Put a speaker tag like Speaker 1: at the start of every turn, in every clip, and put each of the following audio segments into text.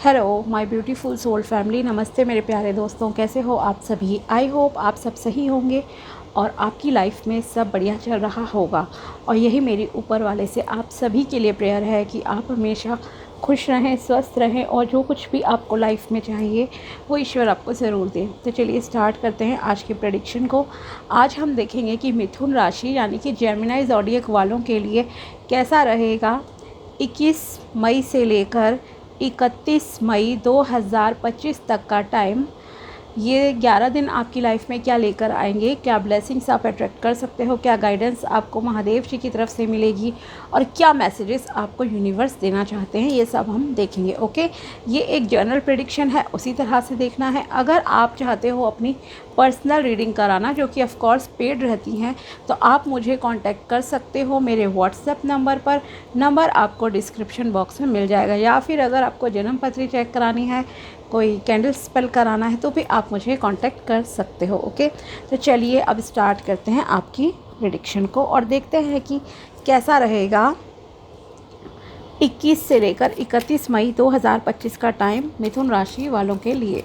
Speaker 1: Hello my beautiful soul family, नमस्ते मेरे प्यारे दोस्तों, कैसे हो आप सभी। आई होप आप सब सही होंगे और आपकी लाइफ में सब बढ़िया चल रहा होगा। और यही मेरी ऊपर वाले से आप सभी के लिए प्रेयर है कि आप हमेशा खुश रहें, स्वस्थ रहें और जो कुछ भी आपको लाइफ में चाहिए वो ईश्वर आपको ज़रूर दे। तो चलिए स्टार्ट करते हैं आज की प्रेडिक्शन को। आज हम देखेंगे कि मिथुन राशि यानी कि जेमिनी ज़ोडिएक वालों के लिए कैसा रहेगा 21 मई से लेकर 31 मई 2025 तक का टाइम। ये 11 दिन आपकी लाइफ में क्या लेकर आएंगे, क्या ब्लेसिंग्स आप अट्रैक्ट कर सकते हो, क्या गाइडेंस आपको महादेव जी की तरफ से मिलेगी और क्या मैसेजेस आपको यूनिवर्स देना चाहते हैं, ये सब हम देखेंगे। ओके, ये एक जनरल प्रेडिक्शन है, उसी तरह से देखना है। अगर आप चाहते हो अपनी पर्सनल रीडिंग कराना, जो कि ऑफ कोर्स पेड रहती हैं, तो आप मुझे कांटेक्ट कर सकते हो मेरे व्हाट्सएप नंबर पर। नंबर आपको डिस्क्रिप्शन बॉक्स में मिल जाएगा, या फिर अगर आपको जन्म पत्री चेक करानी है, कोई कैंडल स्पेल कराना है, तो भी आप मुझे कांटेक्ट कर सकते हो। ओके, तो चलिए अब स्टार्ट करते हैं आपकी प्रेडिक्शन को और देखते हैं कि कैसा रहेगा 21 से लेकर 31 मई 2025 का टाइम मिथुन राशि वालों के लिए।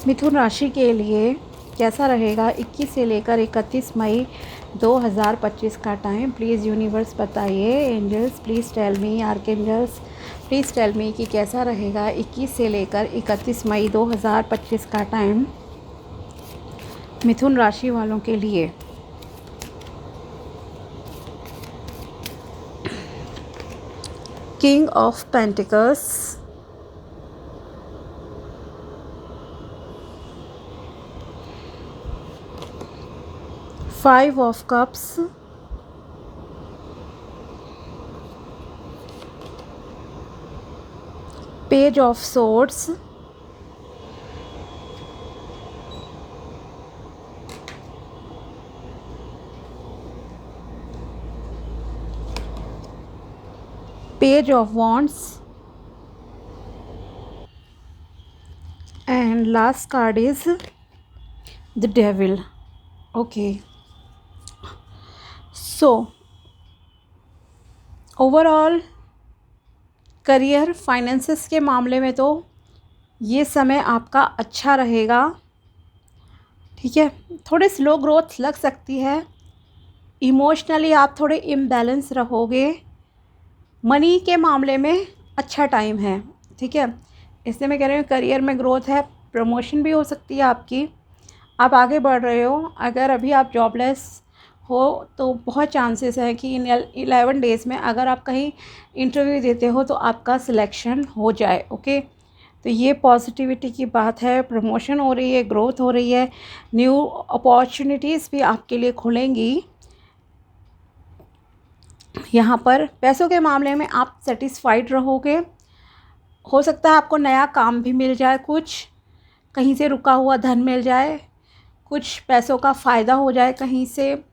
Speaker 1: मिथुन राशि के लिए कैसा रहेगा 21 से लेकर 31 मई 2025 का टाइम। प्लीज़ यूनिवर्स बताइए, angels please tell me, archangels please tell me कि कैसा रहेगा 21 से लेकर 31 मई 2025 का टाइम मिथुन राशि वालों के लिए। King of pentacles, five of cups, page of swords, page of wands and last card is the devil. Okay, so overall career finances के मामले में तो ये समय आपका अच्छा रहेगा। ठीक है, थोड़े स्लो ग्रोथ लग सकती है, इमोशनली आप थोड़े इम्बैलेंस रहोगे। मनी के मामले में अच्छा टाइम है। ठीक है, इसलिए मैं कह रही हूँ करियर में ग्रोथ है, प्रमोशन भी हो सकती है आपकी, आप आगे बढ़ रहे हो। अगर अभी आप जॉबलेस हो तो बहुत चांसेस है कि इन 11 डेज़ में अगर आप कहीं इंटरव्यू देते हो तो आपका सिलेक्शन हो जाए। ओके, तो ये पॉजिटिविटी की बात है, प्रमोशन हो रही है, ग्रोथ हो रही है, न्यू अपॉर्चुनिटीज़ भी आपके लिए खुलेंगी। यहाँ पर पैसों के मामले में आप सेटिस्फाइड रहोगे। हो सकता है आपको नया काम भी मिल जाए, कुछ कहीं से रुका हुआ धन मिल जाए, कुछ पैसों का फ़ायदा हो जाए कहीं से।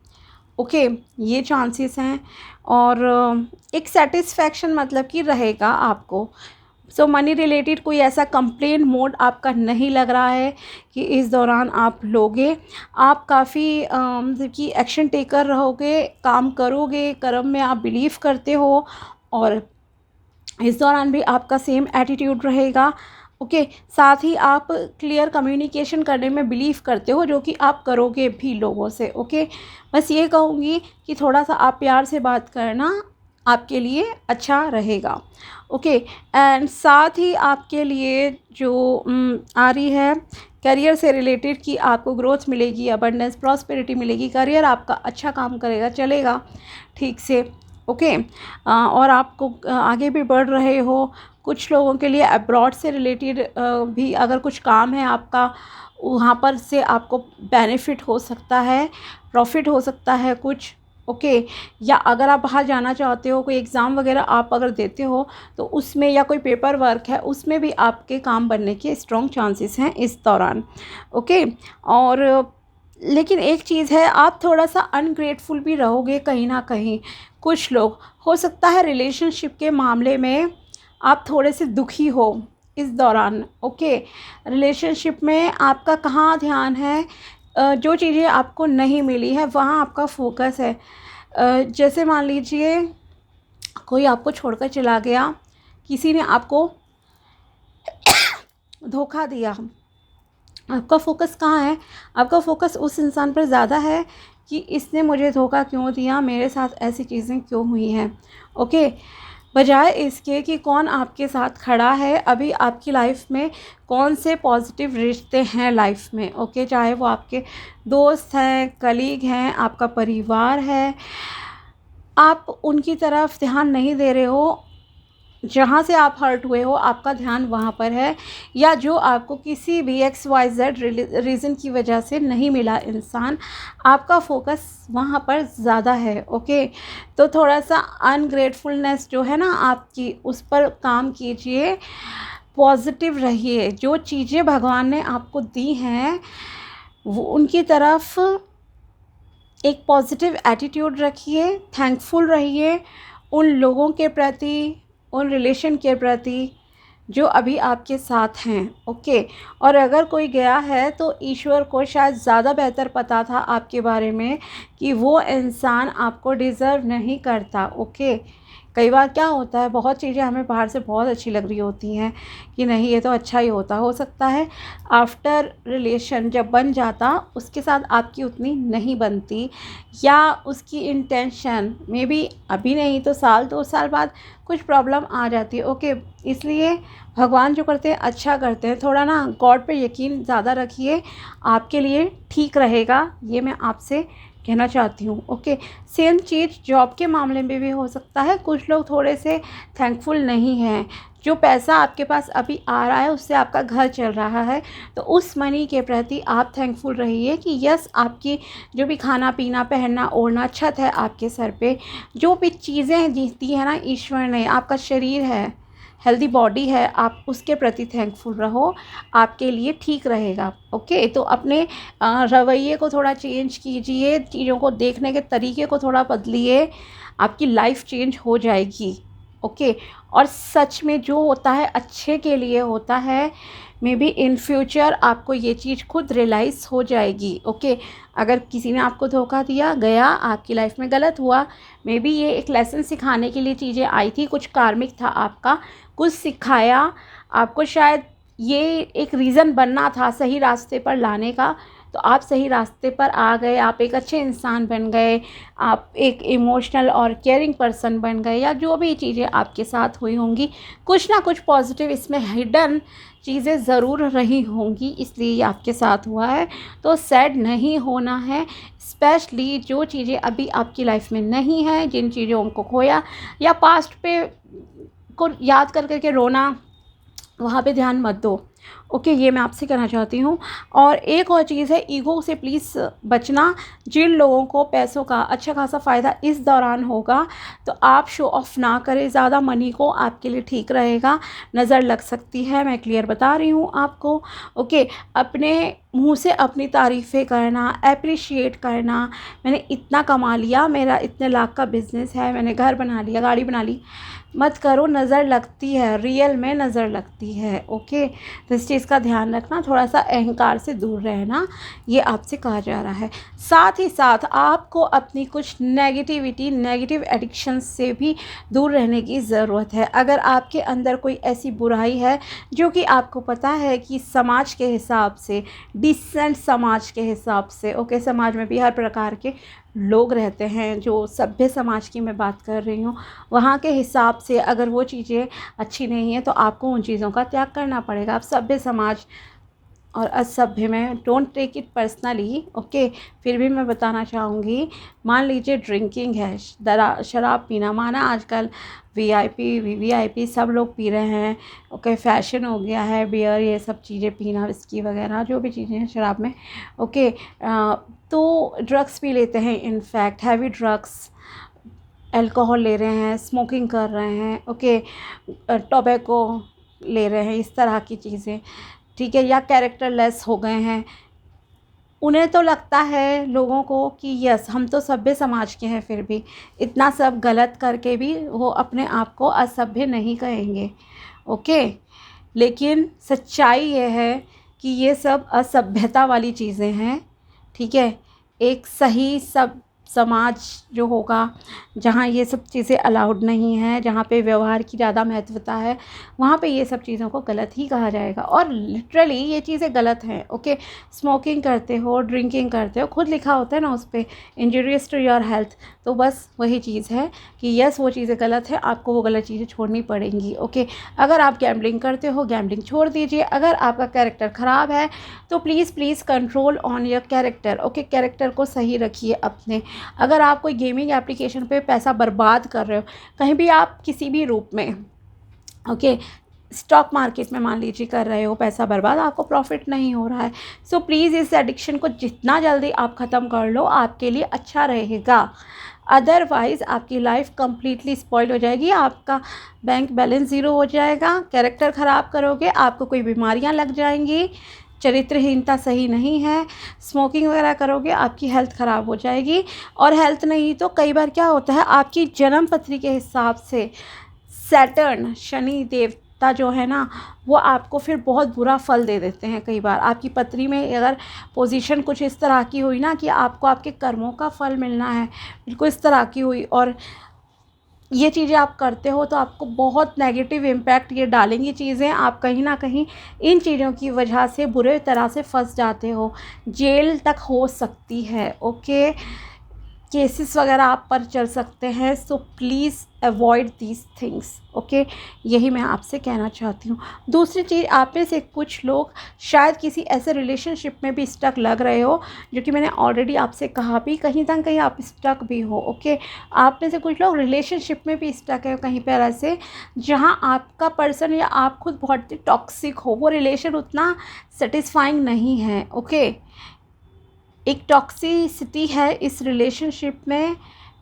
Speaker 1: ओके, ये चांसेस हैं। और एक सेटिस्फैक्शन मतलब कि रहेगा आपको। सो मनी रिलेटेड कोई ऐसा कंप्लेन मोड आपका नहीं लग रहा है कि इस दौरान आप लोगे। आप काफ़ी मतलब कि एक्शन टेकर रहोगे, काम करोगे, कर्म में आप बिलीव करते हो और इस दौरान भी आपका सेम एटीट्यूड रहेगा। ओके, साथ ही आप क्लियर कम्युनिकेशन करने में बिलीव करते हो, जो कि आप करोगे भी लोगों से। ओके, बस ये कहूँगी कि थोड़ा सा आप प्यार से बात करना आपके लिए अच्छा रहेगा। ओके, एंड साथ ही आपके लिए जो आ रही है करियर से रिलेटेड कि आपको ग्रोथ मिलेगी, अबंडेंस, प्रॉस्पेरिटी मिलेगी, करियर आपका अच्छा काम करेगा, चलेगा ठीक से। ओके, और आपको आगे भी बढ़ रहे हो। कुछ लोगों के लिए अब्रॉड से रिलेटेड भी अगर कुछ काम है आपका, वहाँ पर से आपको बेनिफिट हो सकता है, प्रॉफिट हो सकता है कुछ। ओके, या अगर आप बाहर जाना चाहते हो, कोई एग्ज़ाम वगैरह आप अगर देते हो तो उसमें, या कोई पेपर वर्क है उसमें भी आपके काम बनने के स्ट्रॉन्ग चांसेस हैं इस दौरान। ओके, और लेकिन एक चीज़ है, आप थोड़ा सा अनग्रेटफुल भी रहोगे कहीं ना कहीं। कुछ लोग हो सकता है रिलेशनशिप के मामले में आप थोड़े से दुखी हो इस दौरान। ओके, रिलेशनशिप में आपका कहाँ ध्यान है, जो चीज़ें आपको नहीं मिली है वहाँ आपका फोकस है। जैसे मान लीजिए कोई आपको छोड़कर चला गया, किसी ने आपको धोखा दिया, आपका फोकस कहाँ है? आपका फोकस उस इंसान पर ज़्यादा है कि इसने मुझे धोखा क्यों दिया, मेरे साथ ऐसी चीज़ें क्यों हुई हैं। ओके, बजाय इसके कि कौन आपके साथ खड़ा है, अभी आपकी लाइफ में कौन से पॉजिटिव रिश्ते हैं लाइफ में। ओके, चाहे वो आपके दोस्त हैं, कलीग हैं, आपका परिवार है, आप उनकी तरफ ध्यान नहीं दे रहे हो। जहाँ से आप हर्ट हुए हो आपका ध्यान वहाँ पर है, या जो आपको किसी भी XYZ रीज़न की वजह से नहीं मिला इंसान, आपका फोकस वहाँ पर ज़्यादा है। ओके, तो थोड़ा सा अनग्रेटफुलनेस जो है ना आपकी, उस पर काम कीजिए, पॉजिटिव रहिए। जो चीज़ें भगवान ने आपको दी हैं वो उनकी तरफ एक पॉजिटिव एटीट्यूड रखिए, थैंकफुल रहिए उन लोगों के प्रति, उन रिलेशन के प्रति जो अभी आपके साथ हैं। ओके, और अगर कोई गया है तो ईश्वर को शायद ज़्यादा बेहतर पता था आपके बारे में कि वो इंसान आपको डिज़र्व नहीं करता। ओके, कई बार क्या होता है, बहुत चीज़ें हमें बाहर से बहुत अच्छी लग रही होती हैं कि नहीं ये तो अच्छा ही होता, हो सकता है आफ्टर रिलेशन जब बन जाता उसके साथ आपकी उतनी नहीं बनती, या उसकी इंटेंशन मे बी अभी नहीं तो साल 2 साल बाद कुछ प्रॉब्लम आ जाती है। ओके, इसलिए भगवान जो करते हैं अच्छा करते हैं, थोड़ा ना गॉड पे यकीन ज़्यादा रखिए, आपके लिए ठीक रहेगा, ये मैं आपसे कहना चाहती हूँ। ओके, सेम चीज़ जॉब के मामले में भी हो सकता है। कुछ लोग थोड़े से थैंकफुल नहीं हैं, जो पैसा आपके पास अभी आ रहा है उससे आपका घर चल रहा है, तो उस मनी के प्रति आप थैंकफुल रहिए कि यस, आपकी जो भी खाना पीना पहनना ओढ़ना, छत है आपके सर पे, जो भी चीज़ें दी है ना ईश्वर ने, आपका शरीर है, हेल्दी बॉडी है, आप उसके प्रति थैंकफुल रहो, आपके लिए ठीक रहेगा। ओके, तो अपने रवैये को थोड़ा चेंज कीजिए, चीज़ों को देखने के तरीके को थोड़ा बदलिए, आपकी लाइफ चेंज हो जाएगी। ओके, और सच में जो होता है अच्छे के लिए होता है। मे बी इन फ्यूचर आपको ये चीज़ खुद रियलाइज़ हो जाएगी। ओके, अगर किसी ने आपको धोखा दिया, गया, आपकी लाइफ में गलत हुआ, मे बी ये एक लेसन सिखाने के लिए चीज़ें आई थी, कुछ कार्मिक था आपका, कुछ सिखाया आपको, शायद ये एक रीज़न बनना था सही रास्ते पर लाने का, तो आप सही रास्ते पर आ गए, आप एक अच्छे इंसान बन गए, आप एक इमोशनल और केयरिंग पर्सन बन गए, या जो भी चीज़ें आपके साथ हुई होंगी, कुछ ना कुछ पॉजिटिव इसमें हिडन चीज़ें ज़रूर रही होंगी, इसलिए ये आपके साथ हुआ है। तो सैड नहीं होना है, स्पेशली जो चीज़ें अभी आपकी लाइफ में नहीं हैं, जिन चीज़ों को खोया, या पास्ट पे को याद कर कर के रोना, वहाँ पे ध्यान मत दो। ओके, ये मैं आपसे कहना चाहती हूँ। और एक और चीज़ है, ईगो से प्लीज़ बचना। जिन लोगों को पैसों का अच्छा खासा फ़ायदा इस दौरान होगा, तो आप शो ऑफ़ ना करें ज़्यादा मनी को, आपके लिए ठीक रहेगा। नज़र लग सकती है, मैं क्लियर बता रही हूँ आपको। ओके, अपने मुँह से अपनी तारीफ़ें करना, एप्रिशिएट करना, मैंने इतना कमा लिया, मेरा इतने लाख का बिज़नेस है, मैंने घर बना लिया, गाड़ी बना ली, मत करो। नज़र लगती है, रियल में नज़र लगती है। ओके, तो इस चीज़ का ध्यान रखना, थोड़ा सा अहंकार से दूर रहना, ये आपसे कहा जा रहा है। साथ ही साथ आपको अपनी कुछ नेगेटिविटी, नेगेटिव एडिक्शन से भी दूर रहने की ज़रूरत है। अगर आपके अंदर कोई ऐसी बुराई है जो कि आपको पता है कि समाज के हिसाब से, डिसेंट समाज के हिसाब से, ओके, समाज में भी हर प्रकार के लोग रहते हैं, जो सभ्य समाज की मैं बात कर रही हूँ, वहाँ के हिसाब से अगर वो चीज़ें अच्छी नहीं हैं तो आपको उन चीज़ों का त्याग करना पड़ेगा। आप सभ्य समाज और असभ्य में, don't take it personally. Okay, फिर भी मैं बताना चाहूँगी, मान लीजिए ड्रिंकिंग है, शराब पीना, माना आजकल वीआईपी वीवीआईपी सब लोग पी रहे हैं। ओके, फैशन हो गया है बियर, ये सब चीज़ें पीना, विस्की वगैरह जो भी चीज़ें हैं शराब में। ओके, तो ड्रग्स पी लेते हैं, इनफैक्ट हैवी ड्रग्स, अल्कोहल ले रहे हैं, स्मोकिंग कर रहे हैं, ओके, टोबैको ले रहे हैं, इस तरह की चीज़ें, ठीक है, या कैरेक्टरलेस हो गए हैं। उन्हें तो लगता है लोगों को कि यस, हम तो सभ्य समाज के हैं, फिर भी इतना सब गलत करके भी वो अपने आप को असभ्य नहीं कहेंगे। ओके, लेकिन सच्चाई ये है कि ये सब असभ्यता वाली चीज़ें हैं। ठीक है, एक सही सब समाज जो होगा जहाँ ये सब चीज़ें अलाउड नहीं है, जहाँ पे व्यवहार की ज़्यादा महत्वता है, वहाँ पे ये सब चीज़ों को गलत ही कहा जाएगा। और लिटरली ये चीज़ें गलत हैं। ओके, स्मोकिंग करते हो, ड्रिंकिंग करते हो, खुद लिखा होता है ना उस पर इंजूरियस टू योर हेल्थ। तो बस वही चीज़ है कि यस वो चीज़ें गलत है, आपको वो गलत चीज़ें छोड़नी पड़ेंगी। ओके, अगर आप गैम्बलिंग करते हो, गैम्बलिंग छोड़ दीजिए। अगर आपका कैरेक्टर ख़राब है तो please control on your character. Okay, character को सही रखिए अपने। अगर आप कोई गेमिंग एप्लीकेशन पे पैसा बर्बाद कर रहे हो, कहीं भी आप किसी भी रूप में, ओके, स्टॉक मार्केट में मान लीजिए कर रहे हो पैसा बर्बाद, आपको प्रॉफिट नहीं हो रहा है, सो प्लीज़ इस एडिक्शन को जितना जल्दी आप ख़त्म कर लो आपके लिए अच्छा रहेगा। अदरवाइज़ आपकी लाइफ कंप्लीटली स्पॉइल हो जाएगी, आपका बैंक बैलेंस ज़ीरो हो जाएगा, कैरेक्टर ख़राब करोगे, आपको कोई बीमारियां लग जाएंगी, चरित्रहीनता सही नहीं है, स्मोकिंग वगैरह करोगे, आपकी हेल्थ ख़राब हो जाएगी। और हेल्थ नहीं तो कई बार क्या होता है, आपकी जन्म पत्री के हिसाब से सैटर्न, शनि देवता जो है ना, वो आपको फिर बहुत बुरा फल दे देते हैं। कई बार आपकी पत्री में अगर पोजीशन कुछ इस तरह की हुई ना कि आपको आपके कर्मों का फल मिलना है, बिल्कुल इस तरह की हुई, और ये चीज़ें आप करते हो तो आपको बहुत नेगेटिव इम्पैक्ट ये डालेंगी चीज़ें। आप कहीं ना कहीं इन चीज़ों की वजह से बुरे तरह से फंस जाते हो, जेल तक हो सकती है। ओके, केसेस वगैरह आप पर चल सकते हैं, so please avoid these things. Okay, यही मैं आपसे कहना चाहती हूँ। दूसरी चीज़, आप में से कुछ लोग शायद किसी ऐसे रिलेशनशिप में भी स्टक लग रहे हो, जो कि मैंने ऑलरेडी आपसे कहा भी, कहीं ना कहीं आप स्टक भी हो। ओके, आप में से कुछ लोग रिलेशनशिप में भी स्टक है कहीं पर ऐसे, जहाँ आपका पर्सन या आप खुद बहुत टॉक्सिक हो, वो रिलेशन उतना सेटिस्फाइंग नहीं है। ओके, एक टॉक्सिसिटी है इस रिलेशनशिप में,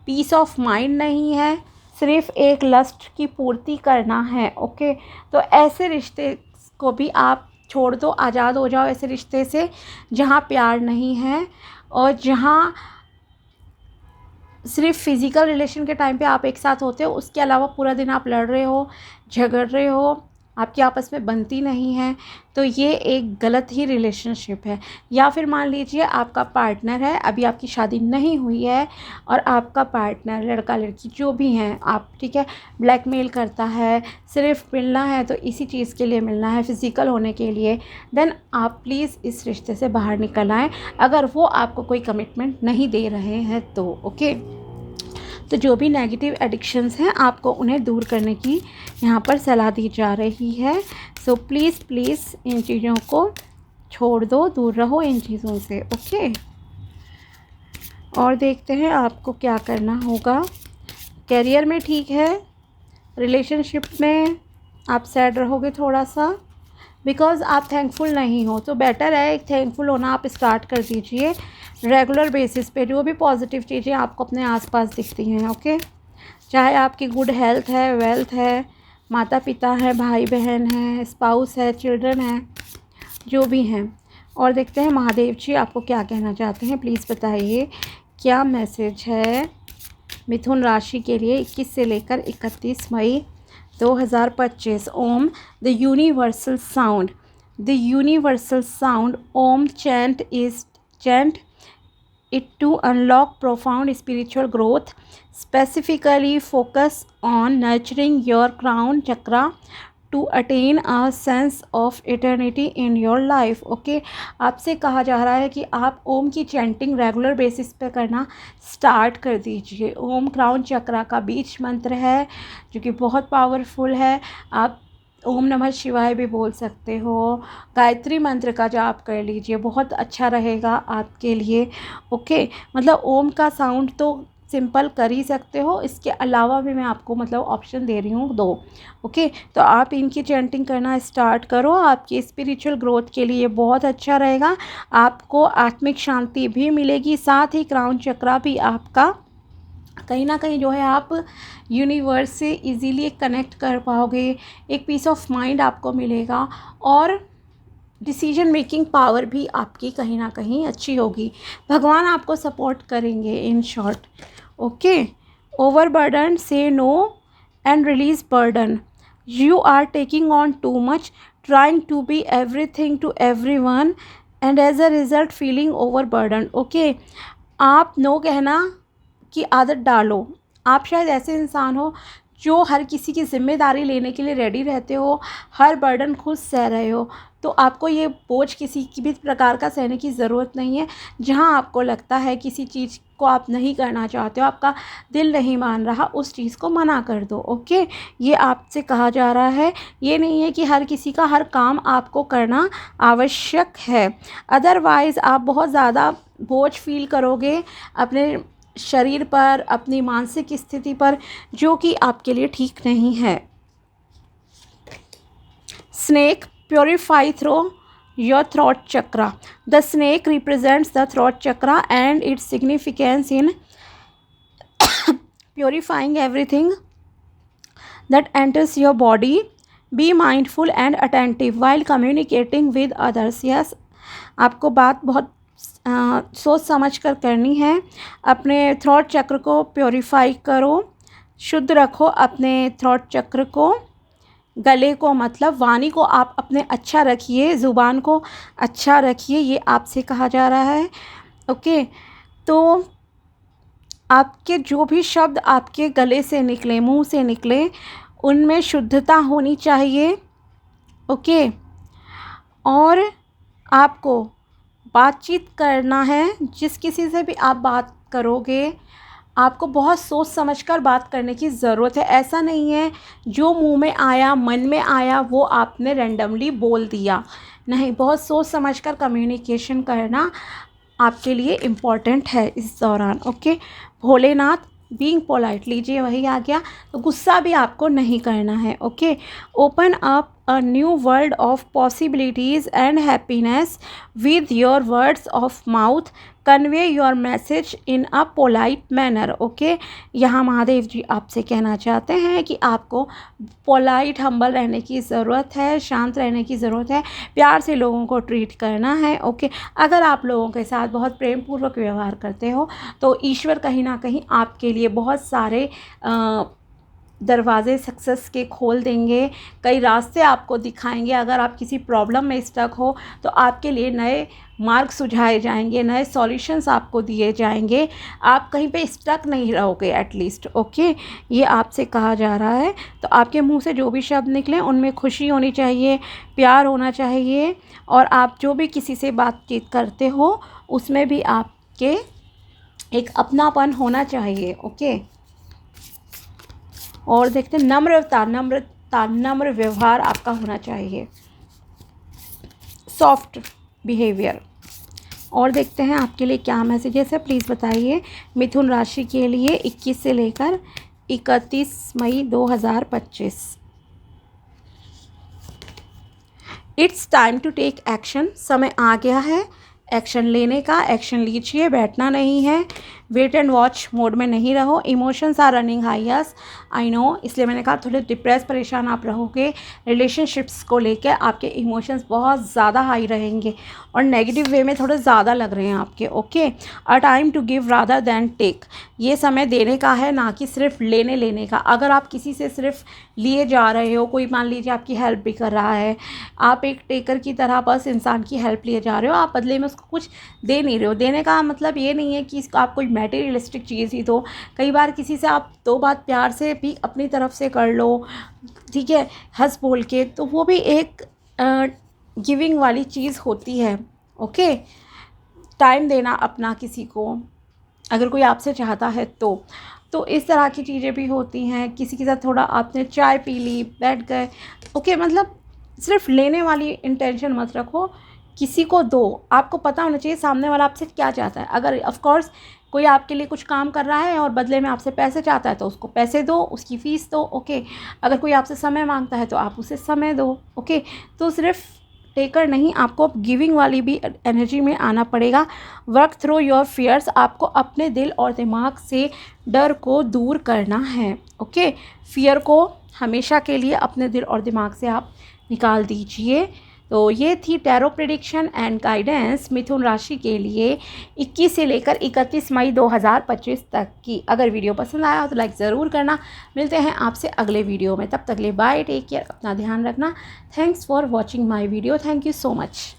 Speaker 1: पीस ऑफ माइंड नहीं है, सिर्फ एक लस्ट की पूर्ति करना है। ओके, तो ऐसे रिश्ते को भी आप छोड़ दो, आज़ाद हो जाओ ऐसे रिश्ते से जहाँ प्यार नहीं है और जहाँ सिर्फ फिज़िकल रिलेशन के टाइम पे आप एक साथ होते हो, उसके अलावा पूरा दिन आप लड़ रहे हो, झगड़ रहे हो, आपकी आपस में बनती नहीं है, तो ये एक गलत ही रिलेशनशिप है। या फिर मान लीजिए आपका पार्टनर है, अभी आपकी शादी नहीं हुई है, और आपका पार्टनर, लड़का लड़की जो भी हैं आप, ठीक है, ब्लैकमेल करता है, सिर्फ मिलना है तो इसी चीज़ के लिए मिलना है, फिज़िकल होने के लिए, देन आप प्लीज़ इस रिश्ते से बाहर निकल आएँ, अगर वो आपको कोई कमिटमेंट नहीं दे रहे हैं तो। ओके, तो जो भी नेगेटिव एडिक्शंस हैं आपको उन्हें दूर करने की यहाँ पर सलाह दी जा रही है। सो प्लीज़ इन चीज़ों को छोड़ दो, दूर रहो इन चीज़ों से। ओके, और देखते हैं आपको क्या करना होगा। करियर में ठीक है, रिलेशनशिप में आप सैड रहोगे थोड़ा सा, बिकॉज़ आप थैंकफुल नहीं हो, तो बेटर है एक थैंकफुल होना आप स्टार्ट कर दीजिए रेगुलर बेसिस पे, जो भी पॉजिटिव चीज़ें आपको अपने आसपास दिखती हैं। ओके, चाहे आपकी गुड हेल्थ है, वेल्थ है, माता पिता है, भाई बहन है, स्पाउस है, चिल्ड्रन है, जो भी हैं। और देखते हैं महादेव जी आपको क्या कहना चाहते हैं, प्लीज़ बताइए क्या मैसेज है मिथुन राशि के लिए 21 से लेकर 31 मई 2025। Om the universal sound Om chant it to unlock profound spiritual growth. Specifically focus on nurturing your crown chakra to attain a sense of eternity in your life. Okay, आपसे कहा जा रहा है कि आप ओम की चैंटिंग रेगुलर बेसिस पे करना स्टार्ट कर दीजिए। ओम क्राउन चक्रा का बीज मंत्र है जो कि बहुत पावरफुल है। आप ओम नमः शिवाय भी बोल सकते हो, गायत्री मंत्र का जाप कर लीजिए, बहुत अच्छा रहेगा आपके लिए। ओके, मतलब ओम का साउंड तो सिंपल कर ही सकते हो, इसके अलावा भी मैं आपको मतलब ऑप्शन दे रही हूँ 2। ओके, तो आप इनकी चैंटिंग करना स्टार्ट करो, आपकी स्पिरिचुअल ग्रोथ के लिए बहुत अच्छा रहेगा, आपको आत्मिक शांति भी मिलेगी, साथ ही क्राउन चक्रा भी आपका कहीं ना कहीं जो है आप यूनिवर्स से इजीली कनेक्ट कर पाओगे, एक पीस ऑफ माइंड आपको मिलेगा, और डिसीजन मेकिंग पावर भी आपकी कहीं ना कहीं अच्छी होगी, भगवान आपको सपोर्ट करेंगे इन शॉर्ट। ओके, ओवरबर्डन से no and release burden, you are taking on too much, trying to be everything to everyone and as a result feeling overburden. Okay, आप नो कहना की आदत डालो। आप शायद ऐसे इंसान हो जो हर किसी की ज़िम्मेदारी लेने के लिए रेडी रहते हो, हर बर्डन खुद सह रहे हो, तो आपको ये बोझ किसी की भी प्रकार का सहने की ज़रूरत नहीं है। जहाँ आपको लगता है किसी चीज़ को आप नहीं करना चाहते हो, आपका दिल नहीं मान रहा, उस चीज़ को मना कर दो। ओके, ये आपसे कहा जा रहा है। ये नहीं है कि हर किसी का हर काम आपको करना आवश्यक है, अदरवाइज़ आप बहुत ज़्यादा बोझ फील करोगे अपने शरीर पर, अपनी मानसिक स्थिति पर, जो कि आपके लिए ठीक नहीं है। Snake purify through your throat chakra. The snake represents the throat chakra and its significance in purifying everything that enters your body. Be mindful and attentive while communicating with others. Yes, आपको बात बहुत सोच समझ कर करनी है। अपने throat चक्र को प्योरीफाई करो, शुद्ध रखो अपने थ्रोट चक्र को, गले को मतलब वाणी को आप अपने अच्छा रखिए, ज़ुबान को अच्छा रखिए, ये आपसे कहा जा रहा है। ओके, तो आपके जो भी शब्द आपके गले से निकले, मुंह से निकले, उनमें शुद्धता होनी चाहिए। ओके, और आपको बातचीत करना है, जिस किसी से भी आप बात करोगे आपको बहुत सोच समझकर बात करने की ज़रूरत है। ऐसा नहीं है जो मुंह में आया, मन में आया, वो आपने रैंडमली बोल दिया। नहीं, बहुत सोच समझकर कम्युनिकेशन करना आपके लिए इम्पॉर्टेंट है इस दौरान। ओके, भोलेनाथ बीइंग पोलाइट, लीजिए वही आ गया। तो गुस्सा भी आपको नहीं करना है। Okay, open up a new world of possibilities and happiness with your words of mouth, convey your message in a polite manner. Okay, यहाँ महादेव जी आपसे कहना चाहते हैं कि आपको पोलाइट हम्बल रहने की ज़रूरत है, शांत रहने की ज़रूरत है, प्यार से लोगों को ट्रीट करना है। ओके, अगर आप लोगों के साथ बहुत प्रेम पूर्वक व्यवहार करते हो तो ईश्वर कहीं ना कहीं आपके लिए बहुत सारे दरवाज़े सक्सेस के खोल देंगे, कई रास्ते आपको दिखाएंगे। अगर आप किसी प्रॉब्लम में स्टक हो तो आपके लिए नए मार्ग सुझाए जाएंगे, नए सॉल्यूशंस आपको दिए जाएंगे, आप कहीं पे स्टक नहीं रहोगे एटलीस्ट। ओके, ये आपसे कहा जा रहा है। तो आपके मुंह से जो भी शब्द निकले उनमें खुशी होनी चाहिए, प्यार होना चाहिए, और आप जो भी किसी से बातचीत करते हो उसमें भी आपके एक अपनापन होना चाहिए। ओके, और देखते हैं नम्र व्यवहार आपका होना चाहिए, सॉफ्ट बिहेवियर। और देखते हैं आपके लिए क्या मैसेजेस है, प्लीज़ बताइए। मिथुन राशि के लिए 21 से लेकर 31 मई 2025। It's time to take action, समय आ गया है एक्शन लेने का। एक्शन लीजिए, बैठना नहीं है, वेट एंड वॉच मोड में नहीं रहो। Emotions are running highest, I know, इसलिए मैंने कहा थोड़े डिप्रेस परेशान आप रहोगे। रिलेशनशिप्स को लेकर आपके इमोशंस बहुत ज़्यादा हाई रहेंगे और नेगेटिव वे में थोड़े ज़्यादा लग रहे हैं आपके। Okay, a time to give rather than take, ये समय देने का है, ना कि सिर्फ लेने का। अगर आप किसी से सिर्फ लिए जा रहे हो, कोई मान लीजिए आपकी हेल्प भी कर रहा है, आप एक टेकर की तरह बस इंसान की हेल्प लिए जा रहे हो, आप बदले में उसको कुछ दे नहीं रहे हो। देने का मतलब ये नहीं है कि आप कोई मटेरियलिस्टिक चीज़ ही दो। कई बार किसी से आप दो बात प्यार से भी अपनी तरफ से कर लो, ठीक है, हंस बोल के, तो वो भी एक गिविंग वाली चीज़ होती है। ओके, टाइम देना अपना किसी को, अगर कोई आपसे चाहता है तो इस तरह की चीज़ें भी होती हैं। किसी के साथ थोड़ा आपने चाय पी ली, बैठ गए। ओके, मतलब सिर्फ लेने वाली इंटेंशन मत रखो, किसी को दो। आपको पता होना चाहिए सामने वाला आपसे क्या चाहता है। अगर ऑफ कोर्स कोई आपके लिए कुछ काम कर रहा है और बदले में आपसे पैसे चाहता है तो उसको पैसे दो, उसकी फ़ीस दो। ओके, अगर कोई आपसे समय मांगता है तो आप उसे समय दो। ओके, तो सिर्फ टेकर नहीं, आपको गिविंग वाली भी एनर्जी में आना पड़ेगा। वर्क थ्रू योर फियर्स, आपको अपने दिल और दिमाग से डर को दूर करना है। ओके, फियर को हमेशा के लिए अपने दिल और दिमाग से आप निकाल दीजिए। तो ये थी टैरो प्रेडिक्शन एंड गाइडेंस मिथुन राशि के लिए 21 से लेकर 31 मई 2025 तक की। अगर वीडियो पसंद आया हो तो लाइक ज़रूर करना। मिलते हैं आपसे अगले वीडियो में, तब तक के लिए बाय, टेक केयर, अपना ध्यान रखना। Thanks for watching my video, thank you so much.